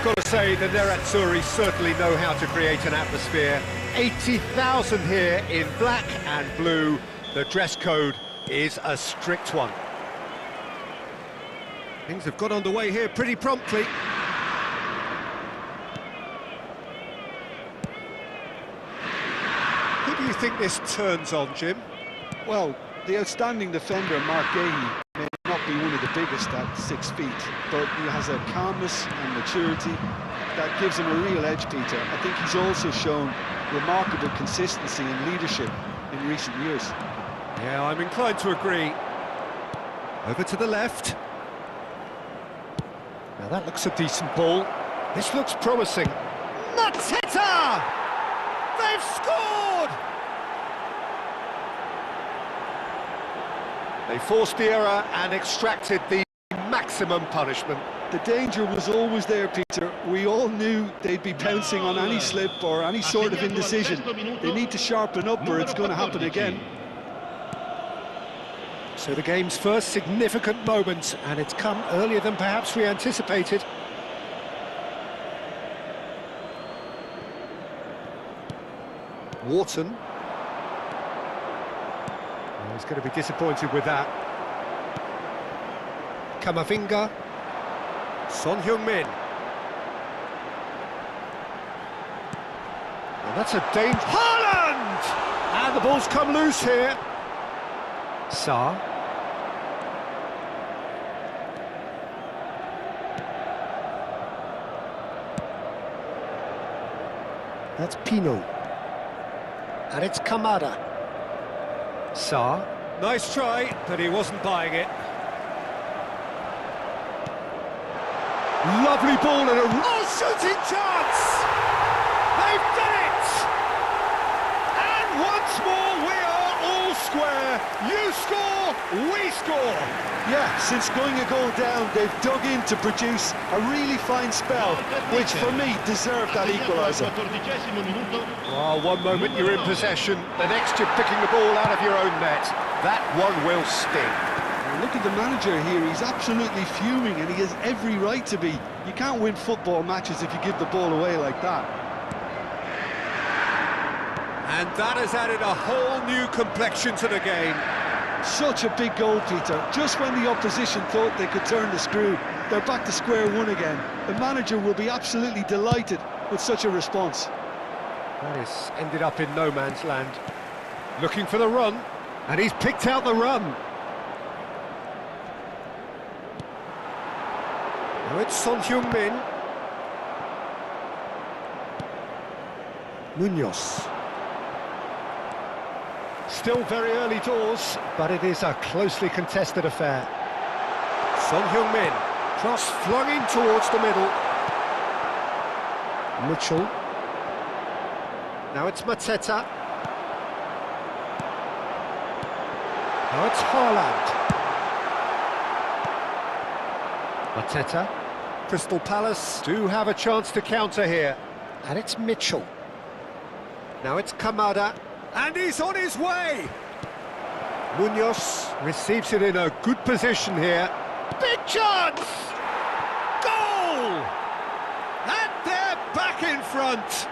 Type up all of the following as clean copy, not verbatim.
got to say, the Nerazzurri certainly know how to create an atmosphere. 80,000 here in black and blue. The dress code is a strict one. Things have got underway here pretty promptly. Who do you think this turns on, Jim? Well, the outstanding defender, Mark Gahey, may not be one of the biggest at 6 feet, but he has a calmness and maturity that gives him a real edge, Peter. I think he's also shown remarkable consistency and leadership in recent years. Yeah, I'm inclined to agree. Over to the left. Now that looks a decent ball. This looks promising. Mateta! They've scored! They forced the error and extracted the maximum punishment. The danger was always there, Peter. We all knew they'd be pouncing on any slip or any sort of indecision. They need to sharpen up or it's going to happen again. So the game's first significant moment, and it's come earlier than perhaps we anticipated. Wharton. Oh, he's going to be disappointed with that. Kamavinga. Son Heung-min. And that's a danger. Haaland! And the ball's come loose here. Sarr. That's Pino. And it's Kamada. Sarr. Nice try, but he wasn't buying it. Lovely ball and a shooting chance! They've done it! And once more we are all square. You score, we score. Yeah, since going a goal down, they've dug in to produce a really fine spell, which for me deserved that equaliser. Oh, one moment you're in possession, the next you're picking the ball out of your own net. That one will sting. Look at the manager here, he's absolutely fuming and he has every right to be. You can't win football matches if you give the ball away like that. And that has added a whole new complexion to the game. Such a big goal, Peter. Just when the opposition thought they could turn the screw, they're back to square one again. The manager will be absolutely delighted with such a response. That is ended up in no man's land. Looking for the run, and he's picked out the run. Now it's Son Heung-min. Munoz. Still very early doors, but it is a closely contested affair. Son Heung-min. Cross flung in towards the middle. Mitchell. Now it's Mateta. Now it's Haaland. Mateta. Crystal Palace do have a chance to counter here. And it's Mitchell. Now it's Kamada. And he's on his way! Munoz receives it in a good position here. Big chance! Goal! And they're back in front!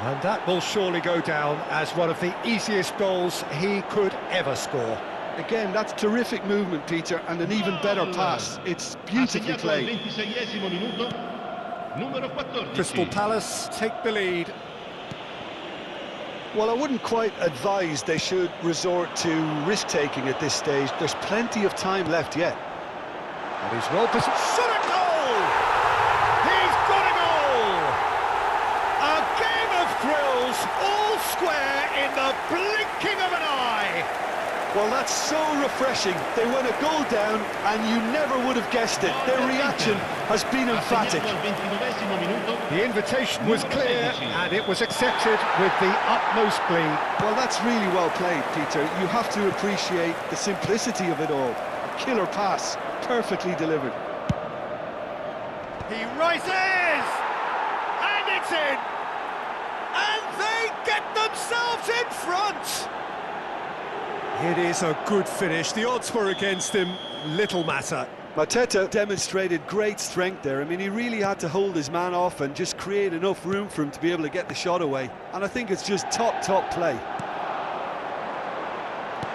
And that will surely go down as one of the easiest goals he could ever score. Again, that's terrific movement, Peter, and an even better pass. It's beautifully played. Crystal Palace take the lead. Well, I wouldn't quite advise they should resort to risk-taking at this stage. There's plenty of time left yet. And he's well positioned. Shot a goal! He's got a goal! A game of thrills, all square in the blinking of an eye! Well, that's so refreshing. They went a goal down and you never would have guessed it. Their reaction has been emphatic. The invitation was clear and it was accepted with the utmost glee. Well, that's really well played, Peter. You have to appreciate the simplicity of it all. A killer pass, perfectly delivered. He rises! And it's in! And they get themselves in front! It is a good finish. The odds were against him. Little matter. Mateta demonstrated great strength there. I mean, he really had to hold his man off and just create enough room for him to be able to get the shot away. And I think it's just top play.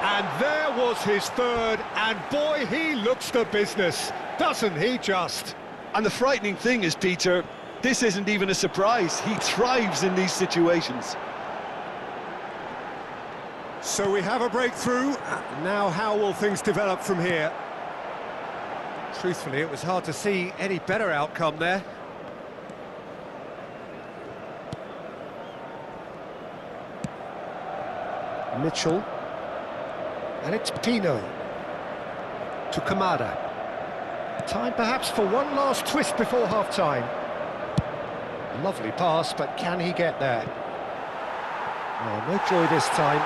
And there was his third, and boy, he looks the business, doesn't he just? And the frightening thing is, Peter, this isn't even a surprise. He thrives in these situations. So we have a breakthrough. Now how will things develop from here? Truthfully, it was hard to see any better outcome there. Mitchell. And it's Pino. To Kamada. Time perhaps for one last twist before half-time. Lovely pass, but can he get there? Oh, no joy this time.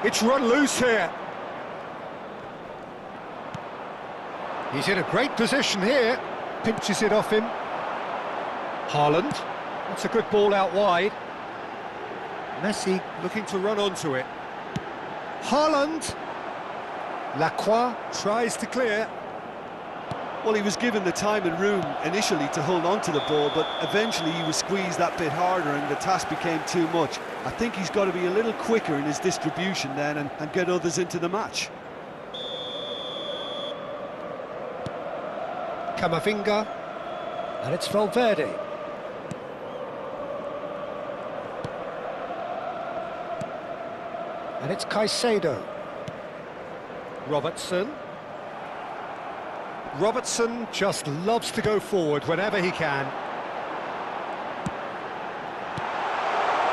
It's run loose here. He's in a great position here. Pinches it off him. Haaland. That's a good ball out wide. Messi looking to run onto it. Haaland. Lacroix tries to clear. Well, he was given the time and room initially to hold on to the ball, but eventually he was squeezed that bit harder and the task became too much. I think he's got to be a little quicker in his distribution then and get others into the match. Camavinga. And it's Valverde. And it's Caicedo. Robertson. Robertson just loves to go forward whenever he can.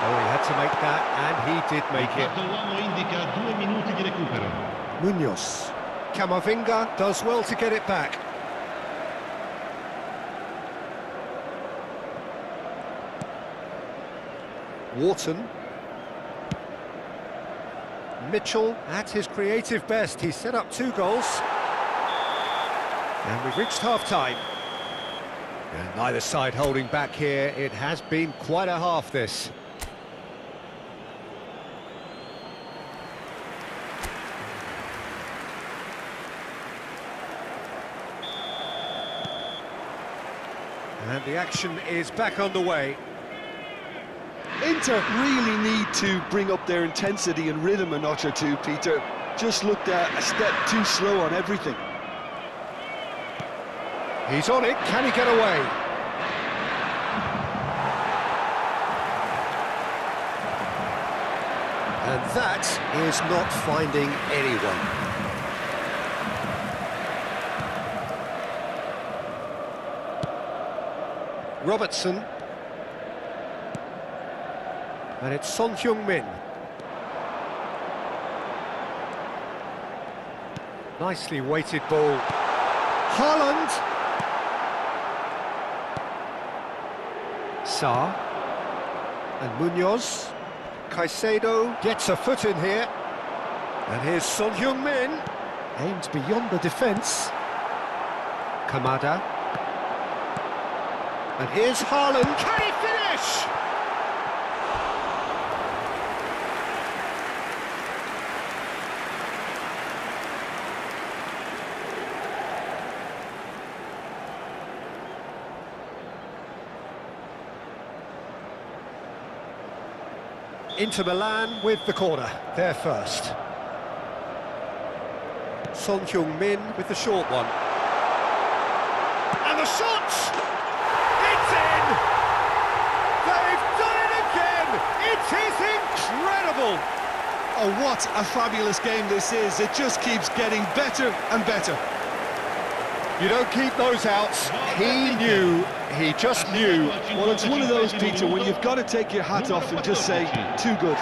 Oh, he had to make that, and he did make it. Munoz. Camavinga does well to get it back. Wharton. Mitchell at his creative best. He's set up 2 goals. And we've reached half-time. And neither side holding back here. It has been quite a half, this. And the action is back underway. Inter really need to bring up their intensity and rhythm a notch or two, Peter. Just looked a step too slow on everything. He's on it, can he get away? And that is not finding anyone. Robertson. And it's Son Heung-min. Nicely weighted ball. Haaland. Sarr. And Munoz. Caicedo gets a foot in here. And here's Son Heung-min. Aimed beyond the defence. Kamada. And here's Haaland. Can he finish? Inter Milan with the corner, there first. Son Heung-min with the short one. And the shot! It's in! They've done it again! It is incredible! Oh, what a fabulous game this is. It just keeps getting better and better. You don't keep those outs. He just knew. Well, it's one of those, Peter, when you've got to take your hat off and just say, too good.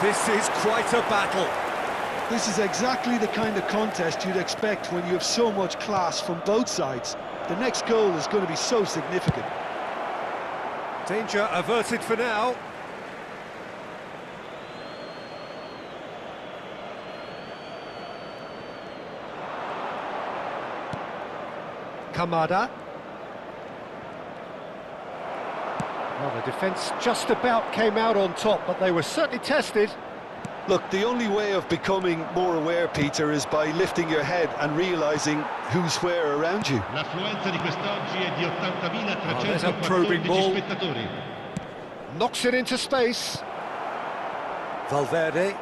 This is quite a battle. This is exactly the kind of contest you'd expect when you have so much class from both sides. The next goal is going to be so significant. Danger averted for now. Kamada. Well, the defence just about came out on top, but they were certainly tested. Look, the only way of becoming more aware, Peter, is by lifting your head and realising who's where around you. L'affluenza di quest'oggi è di 80.314 there's a probing ball. spettatori. Knocks it into space. Valverde.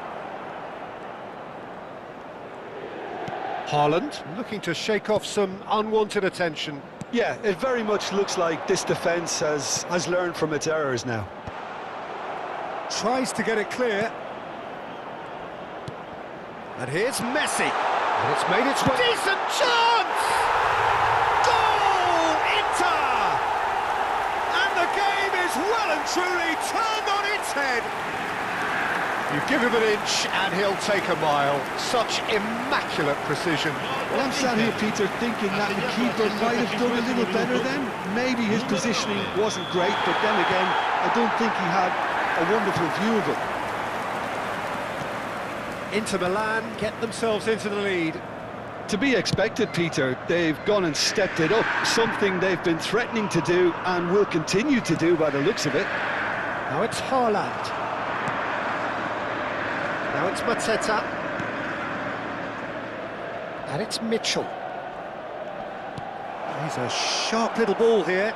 Haaland looking to shake off some unwanted attention. Yeah, it very much looks like this defence has learned from its errors now. Tries to get it clear. And here's Messi. And it's made its way. Decent chance! Goal! Inter! And the game is well and truly turned on its head. You give him an inch and he'll take a mile. Such immaculate precision. Well, I'm sat here, Peter, thinking that the keeper might have done a little better then. Maybe his positioning wasn't great, but then again, I don't think he had a wonderful view of it. Inter Milan get themselves into the lead. To be expected, Peter. They've gone and stepped it up, something they've been threatening to do and will continue to do by the looks of it. Now it's Haaland. Now it's Mateta. And it's Mitchell. He's a sharp little ball here.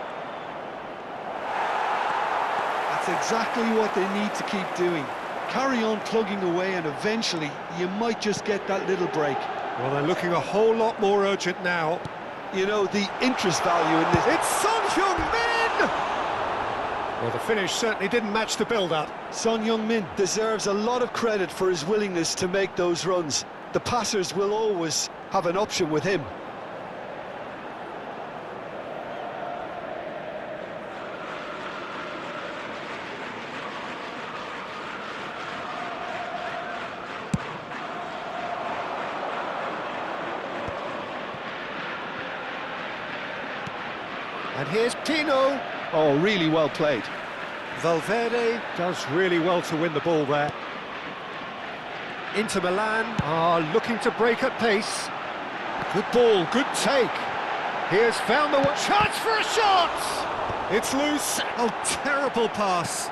That's exactly what they need to keep doing. Carry on plugging away and eventually you might just get that little break. Well, they're looking a whole lot more urgent now. You know, the interest value in this... It's Son Heung-min! Well, the finish certainly didn't match the build-up. Son Heung-min deserves a lot of credit for his willingness to make those runs. The passers will always have an option with him. And here's Pino. Oh, really well played. Valverde does really well to win the ball there. Inter Milan are looking to break at pace. Good ball, good take. Here's found the chance for a shot! It's loose. Oh, terrible pass.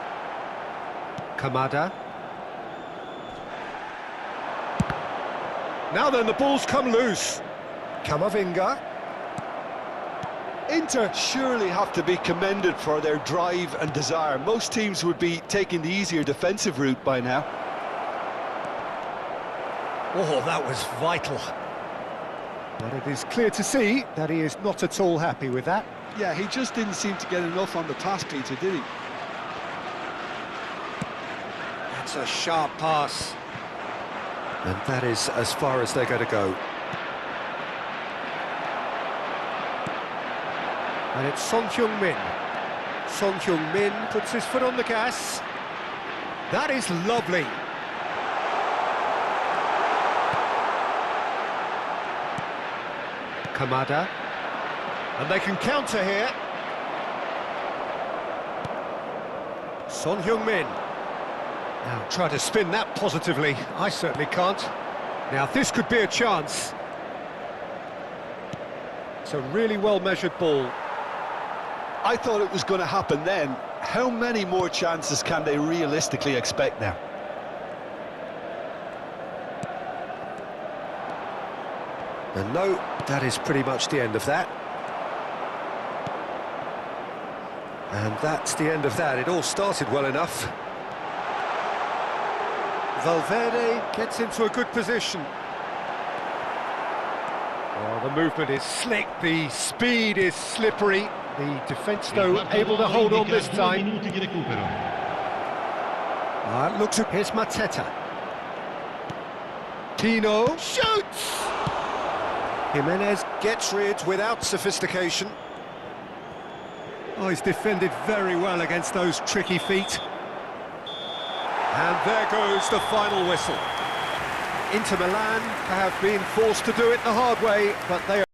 Kamada. Now then, the ball's come loose. Camavinga. Inter surely have to be commended for their drive and desire. Most teams would be taking the easier defensive route by now. Oh, that was vital. But it is clear to see that he is not at all happy with that. Yeah, he just didn't seem to get enough on the pass, Peter, did he? That's a sharp pass. And that is as far as they're going to go. And it's Son Heung-min. Son Heung-min puts his foot on the gas. That is lovely. Kamada. And they can counter here. Son Heung-min. Now try to spin that positively. I certainly can't. Now this could be a chance. It's a really well-measured ball. I thought it was going to happen then. How many more chances can they realistically expect now? And no, that is pretty much the end of that. And that's the end of that. It all started well enough. Valverde gets into a good position. Oh, the movement is slick, the speed is slippery. The defence, though, able to hold on this time. Looks at... Here's Mateta. Pino shoots! Jimenez gets rid without sophistication. Oh, he's defended very well against those tricky feet. And there goes the final whistle. Inter Milan have been forced to do it the hard way, but they are